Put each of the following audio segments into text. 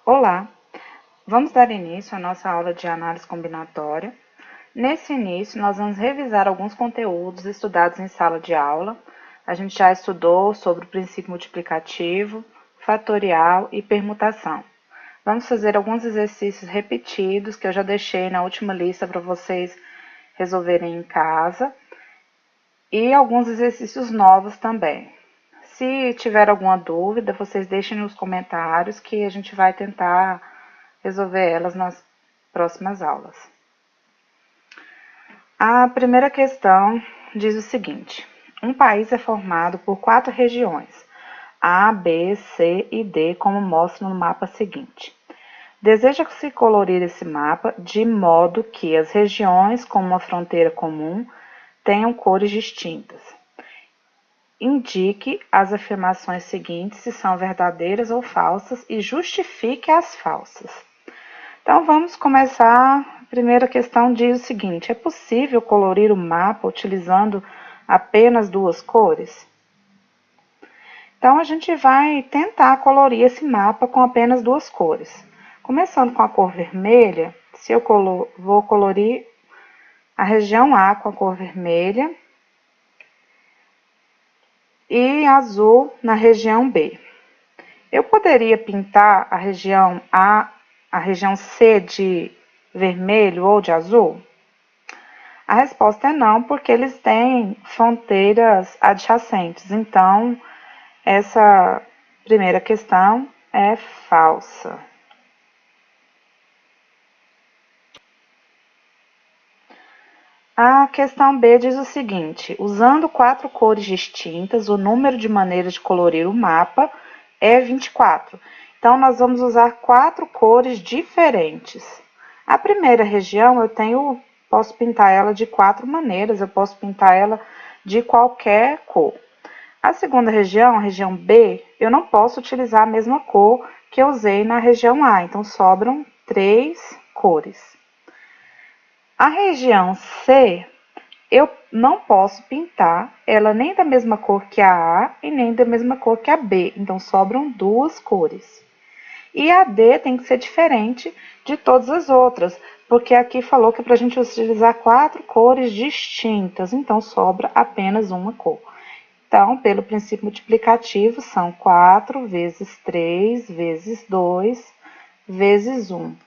Olá, vamos dar início à nossa aula de análise combinatória. Nesse início, nós vamos revisar alguns conteúdos estudados em sala de aula. A gente já estudou sobre o princípio multiplicativo, fatorial e permutação. Vamos fazer alguns exercícios repetidos que eu já deixei na última lista para vocês resolverem em casa e alguns exercícios novos também. Se tiver alguma dúvida, vocês deixem nos comentários que a gente vai tentar resolver elas nas próximas aulas. A primeira questão diz o seguinte: um país é formado por 4 regiões, A, B, C e D, como mostra no mapa seguinte. Deseja-se colorir esse mapa de modo que as regiões com uma fronteira comum tenham cores distintas. Indique as afirmações seguintes se são verdadeiras ou falsas e justifique as falsas. Então, vamos começar. A primeira questão diz o seguinte: é possível colorir o mapa utilizando apenas 2 cores? Então, a gente vai tentar colorir esse mapa com apenas 2 cores. Começando com a cor vermelha, se eu vou colorir a região A com a cor vermelha e azul na região B. Eu poderia pintar a região A, a região C de vermelho ou de azul? A resposta é não, porque eles têm fronteiras adjacentes. Então, essa primeira questão é falsa. A questão B diz o seguinte: usando 4 cores distintas, o número de maneiras de colorir o mapa é 24. Então, nós vamos usar 4 cores diferentes. A primeira região, posso pintar ela de 4 maneiras, eu posso pintar ela de qualquer cor. A segunda região, a região B, eu não posso utilizar a mesma cor que eu usei na região A, então sobram 3 cores. A região C, eu não posso pintar ela nem da mesma cor que a A e nem da mesma cor que a B, então sobram 2 cores. E a D tem que ser diferente de todas as outras, porque aqui falou que é para a gente utilizar 4 cores distintas, então sobra apenas uma cor. Então, pelo princípio multiplicativo, são 4 vezes 3 vezes 2 vezes 1.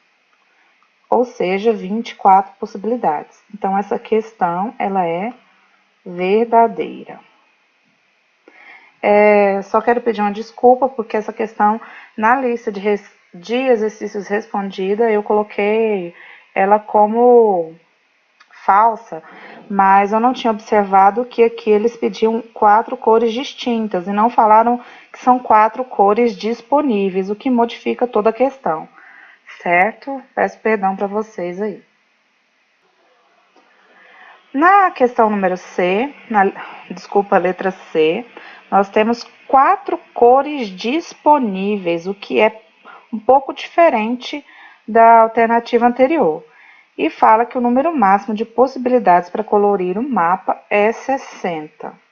Ou seja, 24 possibilidades. Então, essa questão, ela é verdadeira. Só quero pedir uma desculpa, porque essa questão, na lista de exercícios respondida, eu coloquei ela como falsa, mas eu não tinha observado que aqui eles pediam 4 cores distintas e não falaram que são 4 cores disponíveis, o que modifica toda a questão. Certo? Peço perdão para vocês aí. Na questão número C, letra C, nós temos 4 cores disponíveis, o que é um pouco diferente da alternativa anterior. E fala que o número máximo de possibilidades para colorir o mapa é 60.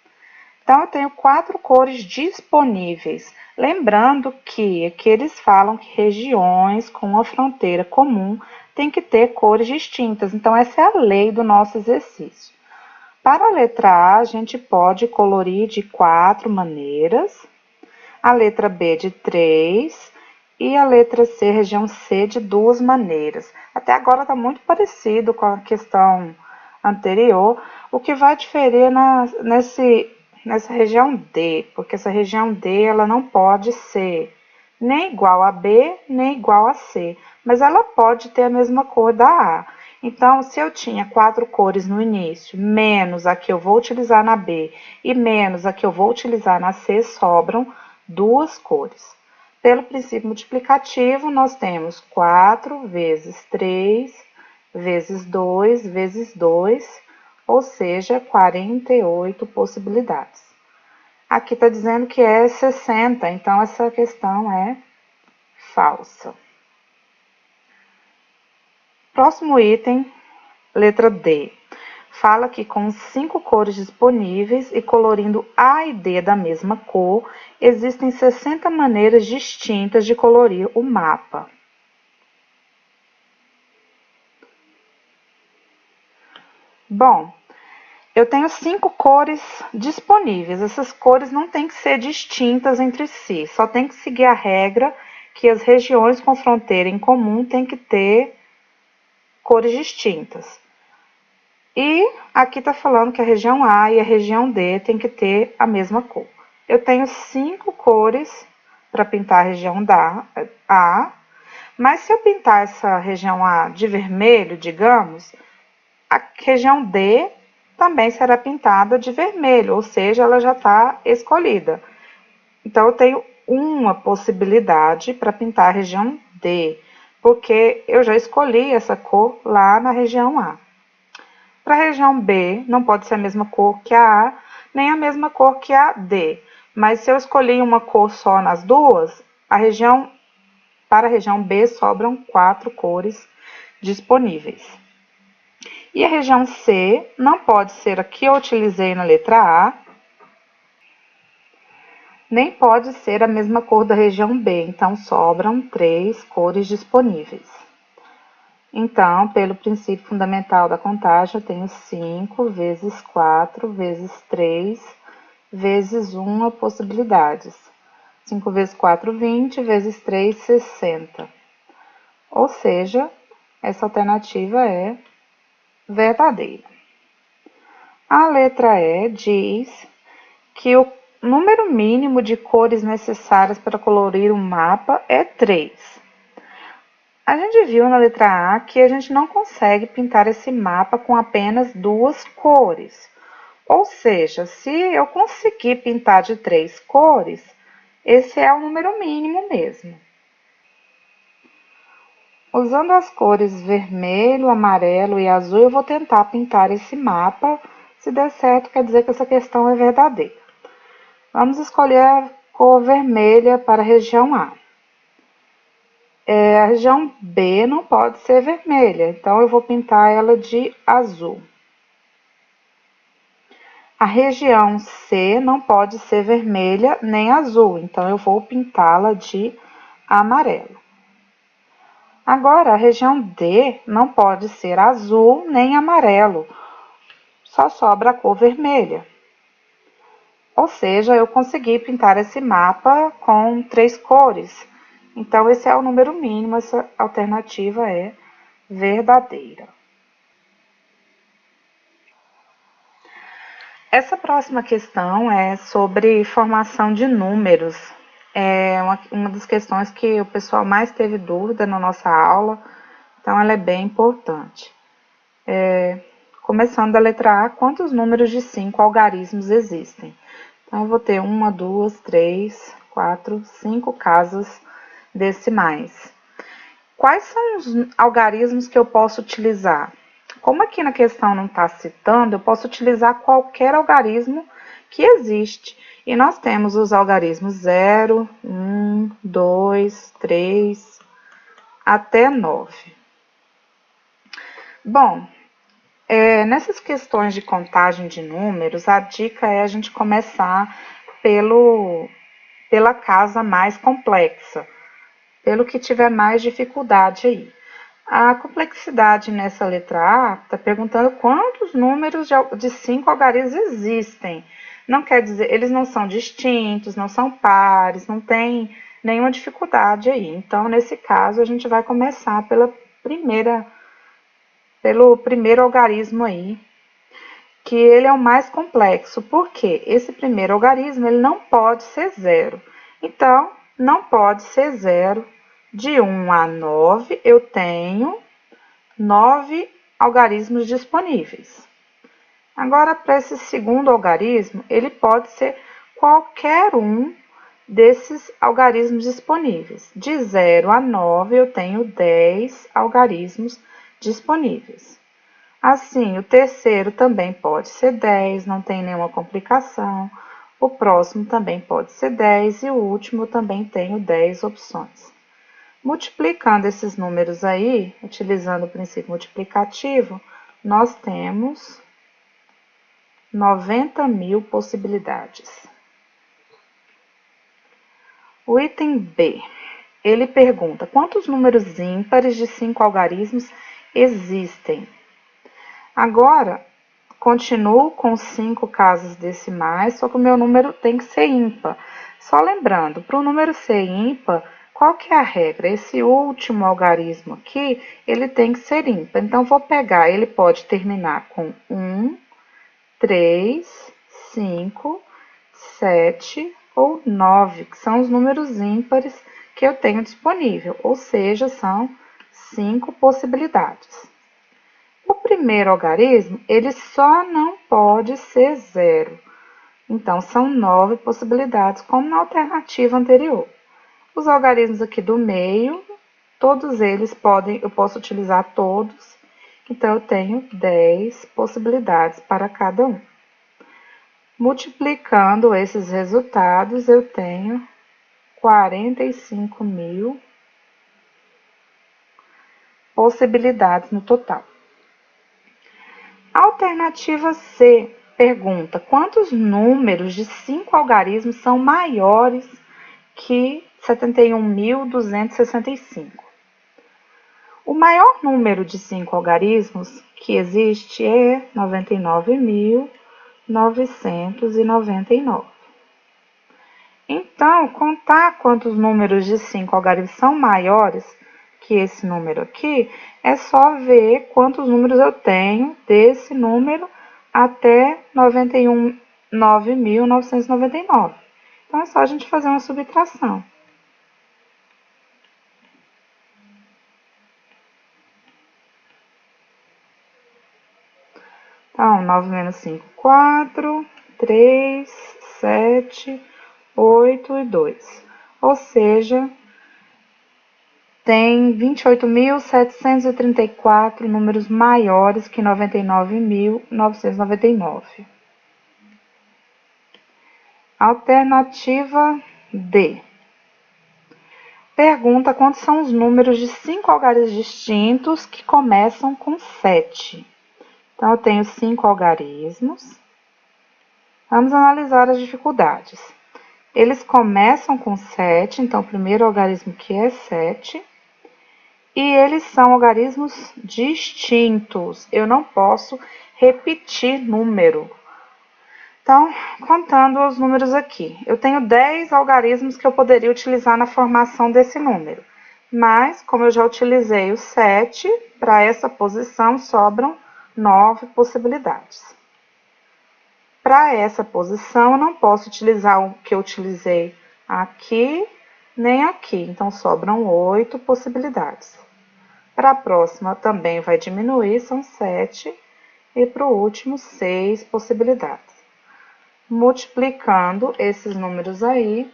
Então, eu tenho 4 cores disponíveis. Lembrando que aqui eles falam que regiões com uma fronteira comum têm que ter cores distintas. Então, essa é a lei do nosso exercício. Para a letra A, a gente pode colorir de 4 maneiras, a letra B de 3 e a letra C, região C, de 2 maneiras. Até agora está muito parecido com a questão anterior. O que vai diferir nessa região D, porque essa região D ela não pode ser nem igual a B, nem igual a C, mas ela pode ter a mesma cor da A. Então, se eu tinha 4 cores no início, menos a que eu vou utilizar na B e menos a que eu vou utilizar na C, sobram 2 cores. Pelo princípio multiplicativo, nós temos 4 vezes 3 vezes 2 vezes 2, ou seja, 48 possibilidades. Aqui está dizendo que é 60, então essa questão é falsa. Próximo item, letra D. Fala que com 5 cores disponíveis e colorindo A e D da mesma cor, existem 60 maneiras distintas de colorir o mapa. Bom, eu tenho 5 cores disponíveis. Essas cores não têm que ser distintas entre si, só tem que seguir a regra que as regiões com fronteira em comum têm que ter cores distintas. E aqui está falando que a região A e a região D tem que ter a mesma cor. Eu tenho 5 cores para pintar a região A, mas se eu pintar essa região A de vermelho, digamos, a região D também será pintada de vermelho, ou seja, ela já está escolhida. Então, eu tenho uma possibilidade para pintar a região D, porque eu já escolhi essa cor lá na região A. Para a região B, não pode ser a mesma cor que a A, nem a mesma cor que a D. Mas se eu escolhi uma cor só nas duas, para a região B sobram 4 cores disponíveis. E a região C não pode ser a que eu utilizei na letra A, nem pode ser a mesma cor da região B, então sobram 3 cores disponíveis. Então, pelo princípio fundamental da contagem, eu tenho 5 vezes 4 vezes 3 vezes 1 possibilidades. 5 vezes 4, 20, vezes 3, 60. Ou seja, essa alternativa é verdadeira. A letra E diz que o número mínimo de cores necessárias para colorir um mapa é 3. A gente viu na letra A que a gente não consegue pintar esse mapa com apenas 2 cores. Ou seja, se eu conseguir pintar de 3 cores, esse é o número mínimo mesmo. Usando as cores vermelho, amarelo e azul, eu vou tentar pintar esse mapa. Se der certo, quer dizer que essa questão é verdadeira. Vamos escolher a cor vermelha para a região A. A região B não pode ser vermelha, então eu vou pintar ela de azul. A região C não pode ser vermelha nem azul, então eu vou pintá-la de amarelo. Agora, a região D não pode ser azul nem amarelo, só sobra a cor vermelha. Ou seja, eu consegui pintar esse mapa com 3 cores. Então, esse é o número mínimo, essa alternativa é verdadeira. Essa próxima questão é sobre formação de números. É uma das questões que o pessoal mais teve dúvida na nossa aula, então ela é bem importante. Começando da letra A, quantos números de 5 algarismos existem? Então, eu vou ter 1, 2, 3, 4, 5 casas decimais. Quais são os algarismos que eu posso utilizar? Como aqui na questão não está citando, eu posso utilizar qualquer algarismo que existe. E nós temos os algarismos 0, 1, 2, 3, até 9. Bom, nessas questões de contagem de números, a dica é a gente começar pela casa mais complexa, pelo que tiver mais dificuldade aí. A complexidade nessa letra A está perguntando quantos números de 5 algarismos existem. Não quer dizer, eles não são distintos, não são pares, não tem nenhuma dificuldade aí. Então, nesse caso, a gente vai começar pelo primeiro algarismo aí, que ele é o mais complexo. Por quê? Esse primeiro algarismo ele não pode ser zero. Então, não pode ser zero. De 1 a 9, eu tenho 9 algarismos disponíveis. Agora, para esse segundo algarismo, ele pode ser qualquer um desses algarismos disponíveis. De 0 a 9, eu tenho 10 algarismos disponíveis. Assim, o terceiro também pode ser 10, não tem nenhuma complicação. O próximo também pode ser 10 e o último eu também tenho 10 opções. Multiplicando esses números aí, utilizando o princípio multiplicativo, nós temos 90.000 possibilidades. O item B, ele pergunta quantos números ímpares de 5 algarismos existem? Agora, continuo com 5 casas decimais, só que o meu número tem que ser ímpar. Só lembrando, para o número ser ímpar, qual que é a regra? Esse último algarismo aqui, ele tem que ser ímpar. Então, vou pegar, ele pode terminar com 1, 3, 5, 7 ou 9, que são os números ímpares que eu tenho disponível, ou seja, são 5 possibilidades. O primeiro algarismo, ele só não pode ser zero. Então, são 9 possibilidades, como na alternativa anterior. Os algarismos aqui do meio, todos eles eu posso utilizar todos. Então, eu tenho 10 possibilidades para cada um. Multiplicando esses resultados, eu tenho 45.000 possibilidades no total. Alternativa C pergunta: quantos números de 5 algarismos são maiores que 71.265? O maior número de 5 algarismos que existe é 99.999. Então, contar quantos números de 5 algarismos são maiores que esse número aqui, é só ver quantos números eu tenho desse número até 9.999. Então, é só a gente fazer uma subtração. Então, 9 menos 5, 4, 3, 7, 8 e 2. Ou seja, tem 28.734 números maiores que 99.999. Alternativa D. Pergunta quantos são os números de 5 algarismos distintos que começam com 7. Então, eu tenho 5 algarismos. Vamos analisar as dificuldades. Eles começam com 7, então, o primeiro algarismo aqui é 7. E eles são algarismos distintos. Eu não posso repetir número. Então, contando os números aqui, eu tenho 10 algarismos que eu poderia utilizar na formação desse número. Mas, como eu já utilizei o 7, para essa posição sobram 9 possibilidades. Para essa posição, eu não posso utilizar o que eu utilizei aqui, nem aqui. Então, sobram 8 possibilidades. Para a próxima também vai diminuir, são 7. E para o último, 6 possibilidades. Multiplicando esses números aí,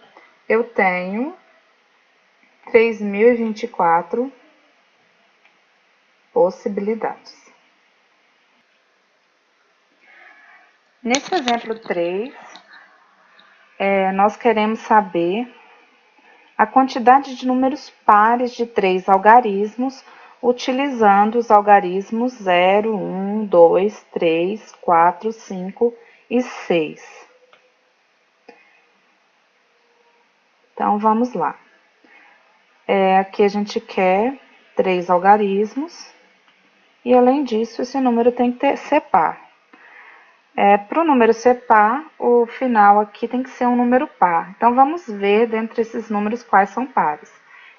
eu tenho 3.024 possibilidades. Nesse exemplo 3, nós queremos saber a quantidade de números pares de 3 algarismos, utilizando os algarismos 0, 1, 2, 3, 4, 5 e 6. Então, vamos lá. Aqui a gente quer 3 algarismos e, além disso, esse número tem que ser par. Para o número ser par, o final aqui tem que ser um número par. Então, vamos ver dentre esses números quais são pares.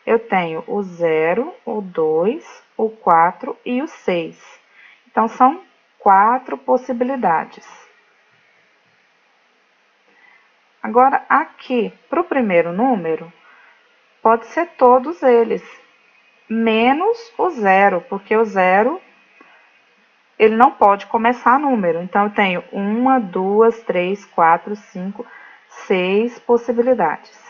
Eu tenho o 0, o 2, o 4 e o 6. Então, são 4 possibilidades. Agora, aqui, para o primeiro número, pode ser todos eles, menos o 0, porque o 0 ele não pode começar número. Então, eu tenho 1, 2, 3, 4, 5, 6 possibilidades.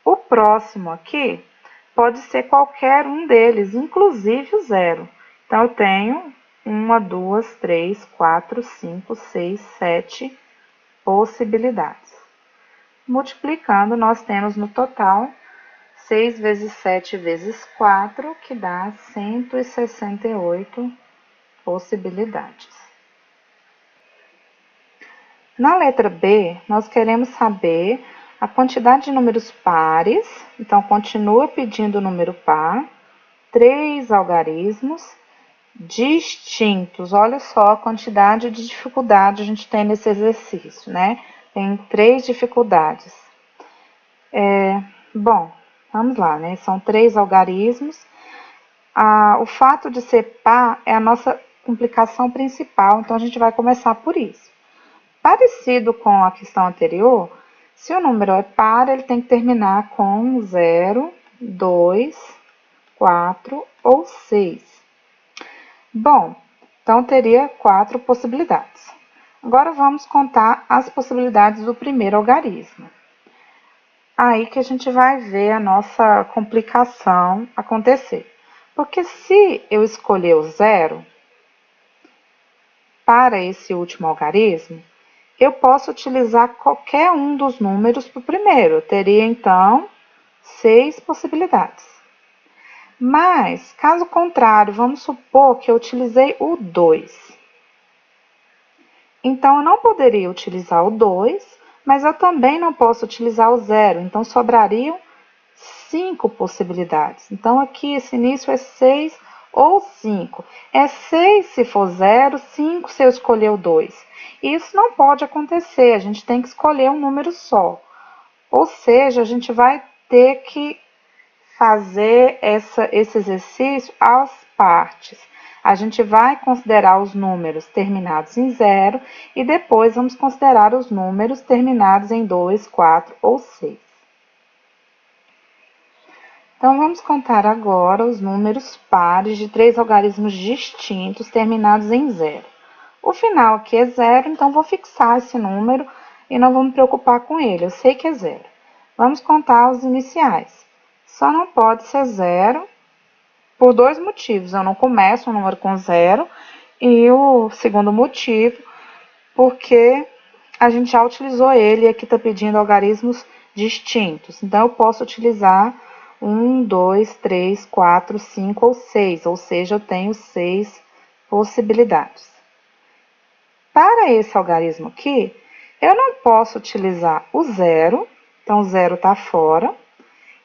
O próximo aqui pode ser qualquer um deles, inclusive o 0. Então, eu tenho 1, 2, 3, 4, 5, 6, 7 possibilidades. Multiplicando, nós temos no total 6 vezes 7 vezes 4, que dá 168 possibilidades. Na letra B, nós queremos saber a quantidade de números pares. Então, continua pedindo o número par, 3 algarismos distintos. Olha só a quantidade de dificuldade a gente tem nesse exercício, né? Tem 3 dificuldades. Bom, vamos lá, né? São 3 algarismos. O fato de ser par é a nossa complicação principal, então a gente vai começar por isso. Parecido com a questão anterior, se o número é par, ele tem que terminar com 0, 2, 4 ou 6. Bom, então teria 4 possibilidades. Agora vamos contar as possibilidades do primeiro algarismo. Aí que a gente vai ver a nossa complicação acontecer. Porque se eu escolher o 0 para esse último algarismo, eu posso utilizar qualquer um dos números para o primeiro. Eu teria, então, 6 possibilidades. Mas, caso contrário, vamos supor que eu utilizei o 2. Então, eu não poderia utilizar o 2, mas eu também não posso utilizar o 0. Então, sobrariam 5 possibilidades. Então, aqui esse início é 6 ou 5. É 6 se for 0, 5 se eu escolher o 2. Isso não pode acontecer, a gente tem que escolher um número só. Ou seja, a gente vai ter que fazer esse exercício às partes. A gente vai considerar os números terminados em 0 e depois vamos considerar os números terminados em 2, 4 ou 6. Então, vamos contar agora os números pares de 3 algarismos distintos terminados em 0. O final aqui é 0, então vou fixar esse número e não vou me preocupar com ele, eu sei que é 0. Vamos contar os iniciais. Só não pode ser 0 por 2 motivos. Eu não começo um número com 0 e o segundo motivo, porque a gente já utilizou ele e aqui está pedindo algarismos distintos. Então, eu posso utilizar 1, 2, 3, 4, 5 ou 6, ou seja, eu tenho 6 possibilidades. Para esse algarismo aqui, eu não posso utilizar o 0, então o 0 está fora.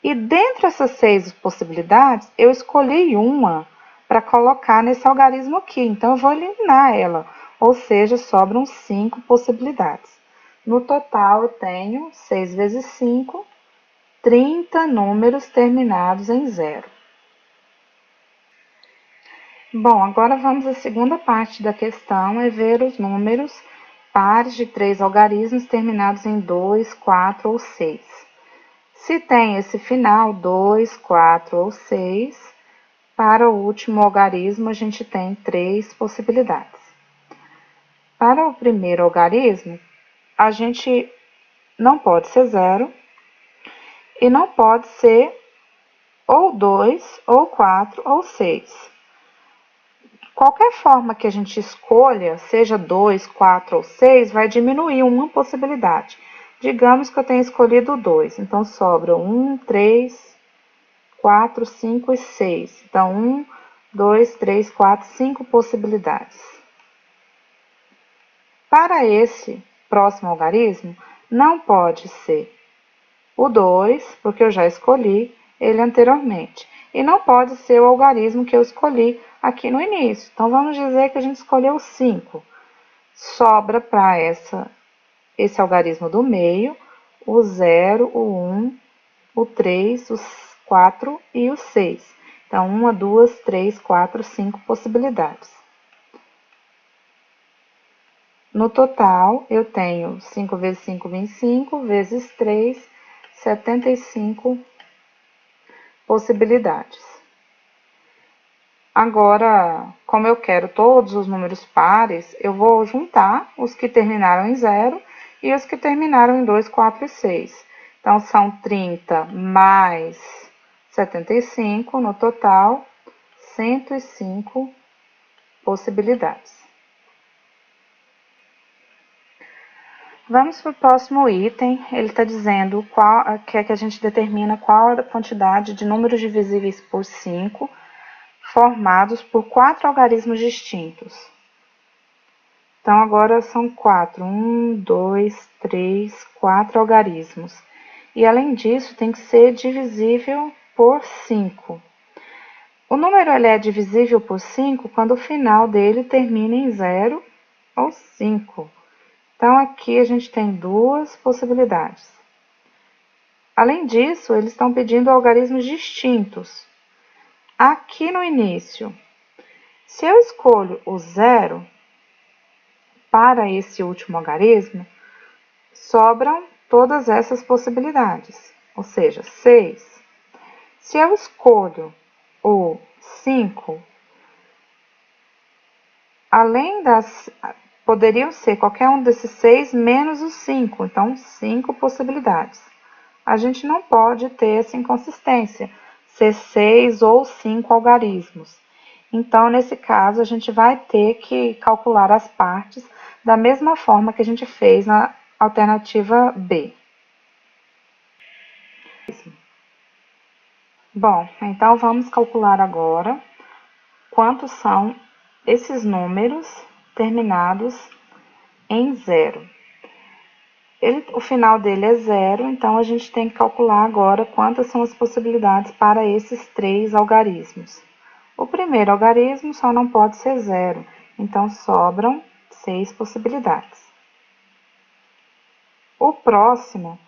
E dentre essas 6 possibilidades, eu escolhi uma para colocar nesse algarismo aqui, então eu vou eliminar ela, ou seja, sobram 5 possibilidades. No total, eu tenho 6 vezes 5, 30 números terminados em 0. Bom, agora vamos à segunda parte da questão, é ver os números pares de 3 algarismos terminados em 2, 4 ou 6. Se tem esse final, 2, 4 ou 6, para o último algarismo a gente tem 3 possibilidades. Para o primeiro algarismo, a gente não pode ser 0 e não pode ser ou 2, ou 4, ou 6. Qualquer forma que a gente escolha, seja 2, 4 ou 6, vai diminuir uma possibilidade. Digamos que eu tenha escolhido 2, então sobra 1, 3, 4, 5 e 6. Então, 1, 2, 3, 4, 5 possibilidades. Para esse próximo algarismo, não pode ser o 2, porque eu já escolhi ele anteriormente. E não pode ser o algarismo que eu escolhi aqui no início. Então, vamos dizer que a gente escolheu 5. Sobra para esse algarismo do meio o 0, o 1, o 3, o 4 e o 6. Então, 1, 2, 3, 4, 5 possibilidades. No total, eu tenho 5 vezes 5, 25, vezes 3, 75 possibilidades. Agora, como eu quero todos os números pares, eu vou juntar os que terminaram em 0 e os que terminaram em 2, 4 e 6. Então, são 30 mais 75, no total, 105 possibilidades. Vamos para o próximo item. Ele está dizendo que a gente determina qual a quantidade de números divisíveis por 5 formados por 4 algarismos distintos. Então, agora são 4. 1, 2, 3, 4 algarismos. E, além disso, tem que ser divisível por 5. O número ele é divisível por 5 quando o final dele termina em 0 ou 5. Então, aqui a gente tem duas possibilidades. Além disso, eles estão pedindo algarismos distintos. Aqui no início, se eu escolho o 0 para esse último algarismo, sobram todas essas possibilidades, ou seja, 6. Se eu escolho o 5, além das... poderiam ser qualquer um desses 6 menos os 5, então 5 possibilidades. A gente não pode ter essa inconsistência, ser 6 ou 5 algarismos. Então, nesse caso, a gente vai ter que calcular as partes da mesma forma que a gente fez na alternativa B. Bom, então vamos calcular agora quantos são esses números terminados em 0. O final dele é 0, então a gente tem que calcular agora quantas são as possibilidades para esses 3 algarismos. O primeiro algarismo só não pode ser 0, então sobram 6 possibilidades. O próximo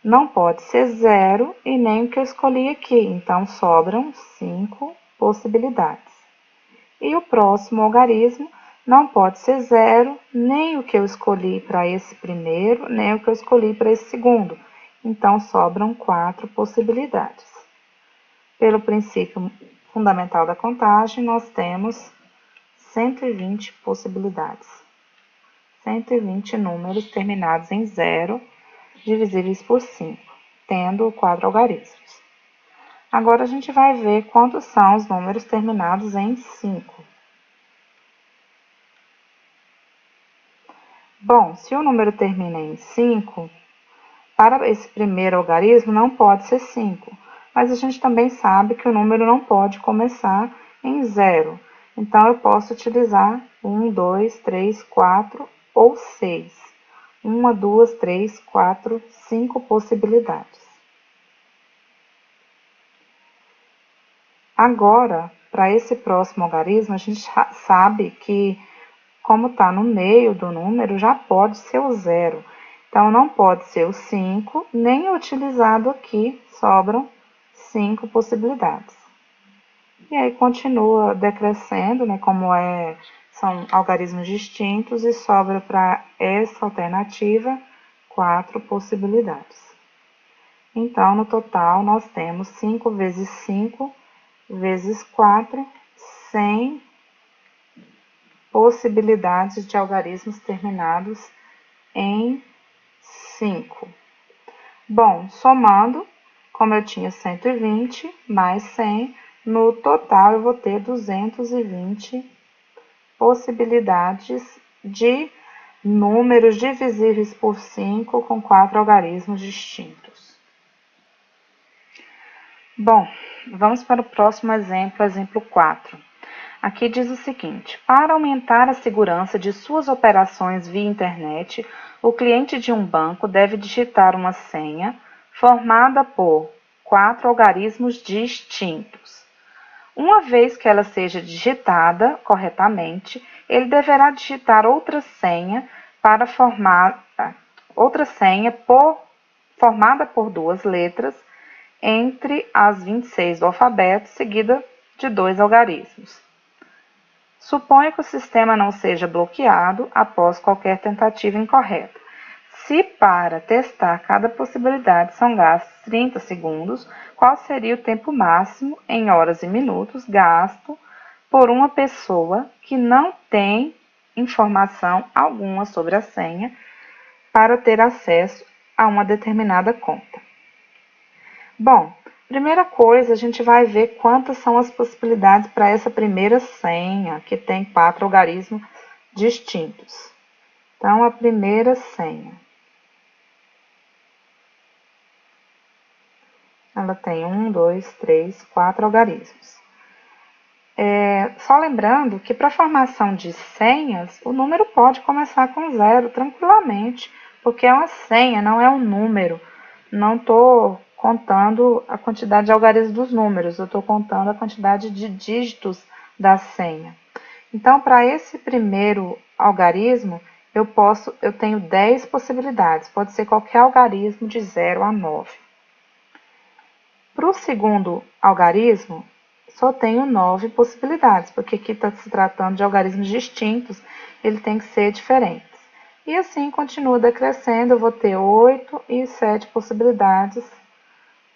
não pode ser 0 e nem o que eu escolhi aqui, então sobram 5 possibilidades. E o próximo algarismo não pode ser 0, nem o que eu escolhi para esse primeiro, nem o que eu escolhi para esse segundo. Então, sobram 4 possibilidades. Pelo princípio fundamental da contagem, nós temos 120 possibilidades. 120 números terminados em 0, divisíveis por 5, tendo 4 algarismos. Agora, a gente vai ver quantos são os números terminados em 5. Bom, se o número termina em 5, para esse primeiro algarismo não pode ser 5, mas a gente também sabe que o número não pode começar em 0. Então, eu posso utilizar 1, 2, 3, 4 ou 6. 1, 2, 3, 4, 5 possibilidades. Agora, para esse próximo algarismo, a gente sabe que, como está no meio do número, já pode ser o 0. Então, não pode ser o 5, nem utilizado aqui, sobram 5 possibilidades. E aí, continua decrescendo, né, são algarismos distintos, e sobra para essa alternativa 4 possibilidades. Então, no total, nós temos 5 vezes 5 vezes 4, 100 possibilidades de algarismos terminados em 5. Bom, somando, como eu tinha 120 mais 100, no total eu vou ter 220 possibilidades de números divisíveis por 5 com 4 algarismos distintos. Bom, vamos para o próximo exemplo, exemplo 4. Aqui diz o seguinte: para aumentar a segurança de suas operações via internet, o cliente de um banco deve digitar uma senha formada por 4 algarismos distintos. Uma vez que ela seja digitada corretamente, ele deverá digitar outra senha para formar formada por 2 letras entre as 26 do alfabeto, seguida de 2 algarismos. Suponha que o sistema não seja bloqueado após qualquer tentativa incorreta. Se para testar cada possibilidade são gastos 30 segundos, qual seria o tempo máximo em horas e minutos gasto por uma pessoa que não tem informação alguma sobre a senha para ter acesso a uma determinada conta? Bom, primeira coisa, a gente vai ver quantas são as possibilidades para essa primeira senha, que tem 4 algarismos distintos. Então, a primeira senha, ela tem 1, 2, 3, 4 algarismos. Só lembrando que para a formação de senhas, o número pode começar com 0 tranquilamente, porque é uma senha, não é um número. Não estou contando a quantidade de algarismos dos números, eu estou contando a quantidade de dígitos da senha. Então, para esse primeiro algarismo, eu tenho 10 possibilidades, pode ser qualquer algarismo de 0 a 9. Para o segundo algarismo, só tenho 9 possibilidades, porque aqui está se tratando de algarismos distintos, ele tem que ser diferentes. E assim continua decrescendo, eu vou ter 8 e 7 possibilidades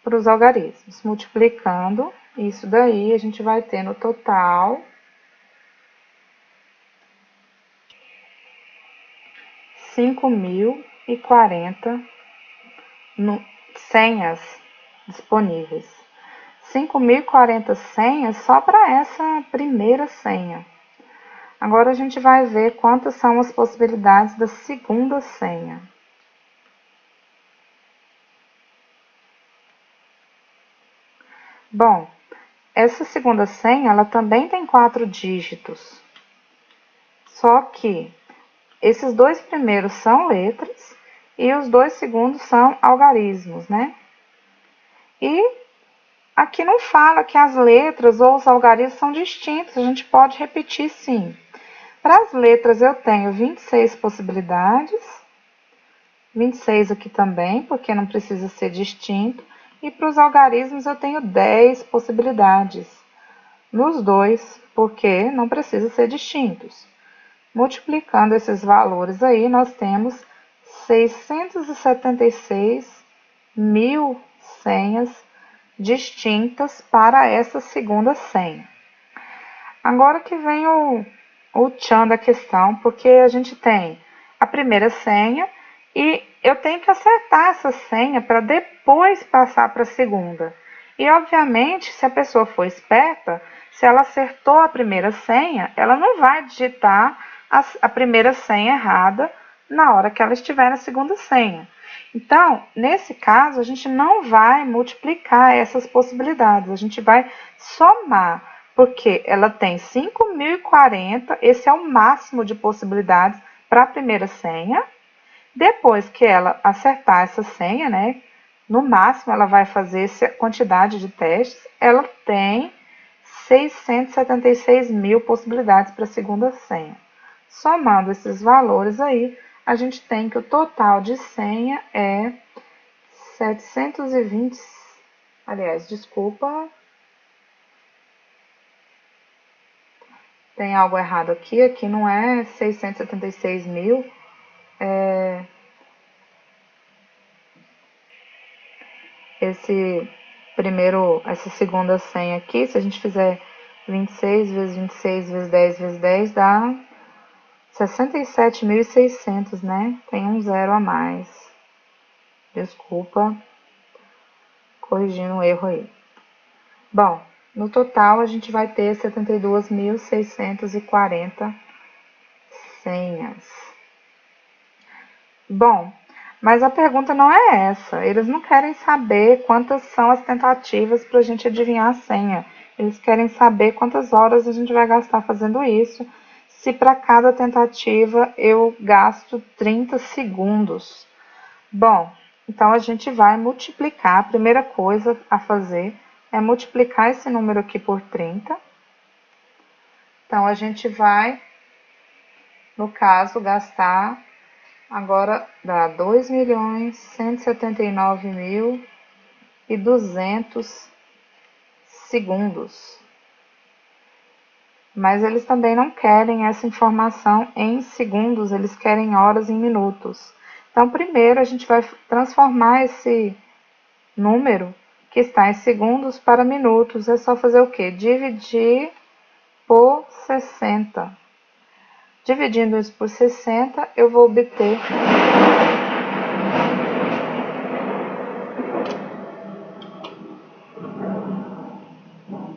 para os algarismos. Multiplicando isso daí, a gente vai ter no total 5.040 senhas disponíveis. 5.040 senhas só para essa primeira senha. Agora a gente vai ver quantas são as possibilidades da segunda senha. Bom, essa segunda senha, ela também tem 4 dígitos. Só que esses dois primeiros são letras e os dois segundos são algarismos, né? E aqui não fala que as letras ou os algarismos são distintos, a gente pode repetir sim. Para as letras eu tenho 26 possibilidades, 26 aqui também, porque não precisa ser distinto. E para os algarismos eu tenho 10 possibilidades, nos dois, porque não precisa ser distintos. Multiplicando esses valores aí, nós temos 676 mil senhas distintas para essa segunda senha. Agora que vem o tchan da questão, porque a gente tem a primeira senha e eu tenho que acertar essa senha para depois passar para a segunda. E, obviamente, se a pessoa for esperta, se ela acertou a primeira senha, ela não vai digitar a primeira senha errada na hora que ela estiver na segunda senha. Então, nesse caso, a gente não vai multiplicar essas possibilidades, a gente vai somar, porque ela tem 5.040, esse é o máximo de possibilidades para a primeira senha. Depois que ela acertar essa senha, né, no máximo ela vai fazer essa quantidade de testes, ela tem 676 mil possibilidades para a segunda senha. Somando esses valores aí, a gente tem que o total de senha é 720, aliás, desculpa, tem algo errado aqui não é 676 mil, essa segunda senha aqui, se a gente fizer 26 vezes 26 vezes 10 vezes 10, dá 67.600, né? Tem um zero a mais. Desculpa, corrigindo o erro aí. Bom, no total a gente vai ter 72.640 senhas. Bom, mas a pergunta não é essa. Eles não querem saber quantas são as tentativas para a gente adivinhar a senha. Eles querem saber quantas horas a gente vai gastar fazendo isso. Se para cada tentativa eu gasto 30 segundos. Bom, então a gente vai multiplicar. A primeira coisa a fazer é multiplicar esse número aqui por 30. Então a gente vai, no caso, gastar. Agora dá 2.179.200 segundos. Mas eles também não querem essa informação em segundos, eles querem horas em minutos. Então, primeiro a gente vai transformar esse número que está em segundos para minutos. É só fazer o quê? Dividir por 60. Dividindo isso por 60, eu vou obter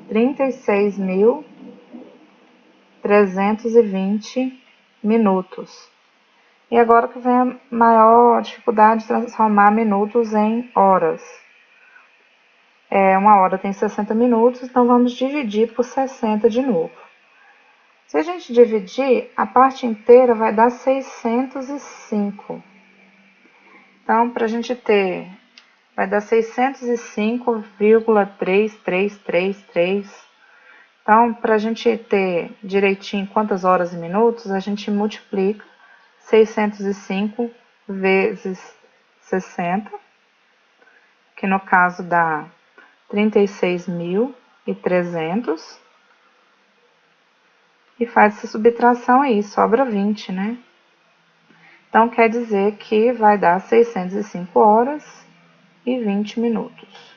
36.320 minutos. E agora que vem a maior dificuldade de transformar minutos em horas. Uma hora tem 60 minutos, então vamos dividir por 60 de novo. Se a gente dividir, a parte inteira vai dar 605. Então, para a gente ter, vai dar 605,3333. Então, para a gente ter direitinho quantas horas e minutos, a gente multiplica 605 vezes 60, que no caso dá 36.300, e faz essa subtração aí, sobra 20, né? Então, quer dizer que vai dar 605 horas e 20 minutos.